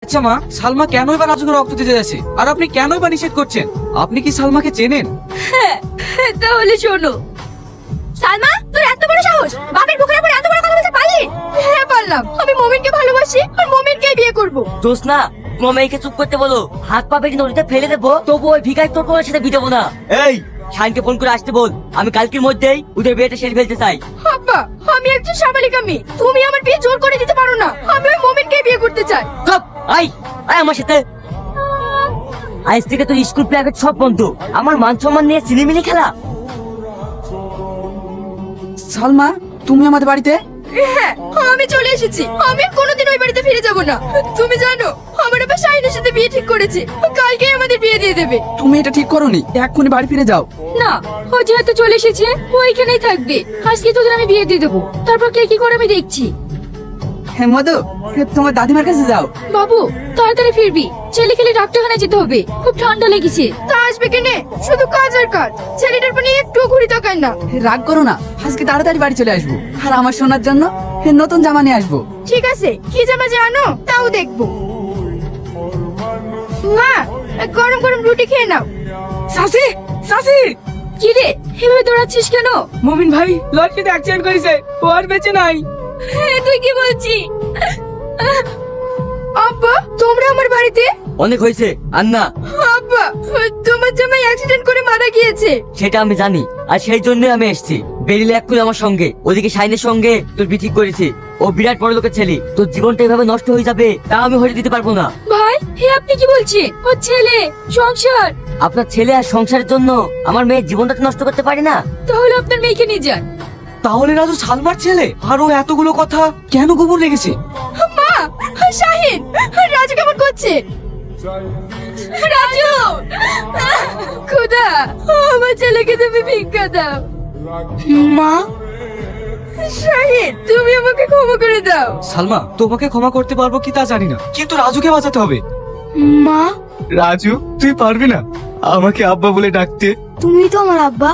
আচ্ছা মা, সালমা কেনই বা রাজুকে রক্ত দিতে যাচ্ছে আর আপনি কেনই বা নিষেধ করছেন? আপনি কি সালমাকে চেনেন? হ্যাঁ, তাহলে শোনো। সালমা, তোর এত বড় সাহস, বাপের বুকের উপর এত বড় কথা বলতে পারলি? হ্যাঁ পারলাম, আমি মমিনকে ভালোবাসি আর মমিনকেই বিয়ে করব। দোষ না, তোমার মেয়েকে চুপ করতে বলো। হাত পা বেঁধে নদীতে ফেলে দেবো, তবু ওই ভিখারি তোর কোনো সাথে বিয়ে দেবো না। এই শাইনকে ফোন করে আসতে বল, আমি কালকের মধ্যেই ওদের বিয়েটা সেরে ফেলতে চাই। আব্বা, আমি একজন সাবালিকা মেয়ে, তুমি আমার বিয়ে জোর করে দিতে পারো না। আমি ওই মমিনকেই বিয়ে করতে চাই। চুপ, আই আয় আমার সাথে। আজ থেকে তোর স্কুল প্রাইভেট সব বন্ধ। আমার মান সম্মান নিয়ে সিনেমিনি খেলা। সালমা, তুমি আমাদের বাড়িতে? হ্যাঁ, আমি চলে এসেছি। আমি আর কোনোদিন ওই বাড়িতে ফিরে যাব না। তুমি জানো, আমার আবার শাহিনের সাথে বিয়ে ঠিক করেছে। কালকেই আমাদের বিয়ে দিয়ে দেবে। তুমি এটা ঠিক করোনি, এক্ষুনি বাড়ি ফিরে যাও। না, ও যেহেতু চলে এসেছে ও এখানেই থাকবে। আজকে তোদের আমি বিয়ে দিয়ে দেবো, তারপর কে কি করে আমি দেখছি। হ্যাঁ মধু, তোমার দাদিমার কাছে যাও। বাবু, তাড়াতাড়ি ফিরবি, ছেলে খেলে ডাক্তারখানায় যেতে হবে, খুব ঠান্ডা লেগেছে। তা আসবে কেনে, শুধু কাজ আর কাজ। ছেলেটার পানে একটু ঘুরি তাকায় না। রাগ করো না, আজকে তাড়াতাড়ি বাড়ি চলে আসবো। আর আমার সোনার জন্য নতুন জামা নিয়ে আসবো। ঠিক আছে, কি জামা যে আনো তাও দেখবো। মা, গরম গরম রুটি খেয়ে নাও। সাসি, সাসি! কি রে, এভাবে দৌড়াচ্ছিস কেন? মুমিন ভাই লরিতে অ্যাক্সিডেন্ট করেছে, ও আর বেঁচে নাই। তুই কি বলছিস? আব্বা, তোমরা আমার বাড়িতে? অনেক হয়েছে, আর না। আব্বা, তোমার জামাই অ্যাক্সিডেন্ট করে মারা গিয়েছে। সেটা আমি জানি, আর সেই জন্যই আমি এসেছি। বেরিলে এক্ষুনি আমার সঙ্গে। ওদিকে শাইনের সঙ্গে তোর বিয়ে ঠিক করেছি। ও বিরাট বড় লোকের ছেলে, তোর জীবনটা এভাবে নষ্ট হয়ে যাবে তা আমি হতে দিতে পারবো না। ভাই, হে আপনি কি বলছেন? ও ছেলে, সংসার। আপনার ছেলে আর সংসারের জন্য আমার মেয়ের জীবনটা তো নষ্ট করতে পারে না। তাহলে আপনার মেয়েকে নিয়ে যান। তাহলে রাজু সালমার ছেলে, আর ও এতগুলো কথা কেন গোপন রেখেছে? মা, শাহিন, রাজু কেমন করছে? রাজু, খোদা, আমার ছেলেকে তুমি ভিক্ষা দাও। মা! শাহিন, তুমি আমাকে ক্ষমা করে দাও। সালমা, তোমাকে ক্ষমা করতে পারবো কি তা জানি না, কিন্তু রাজুকে বাঁচাতে হবে। মা, রাজু, তুই পারবি না আমাকে আব্বা বলে ডাকতে? তুমি তো আমার আব্বা।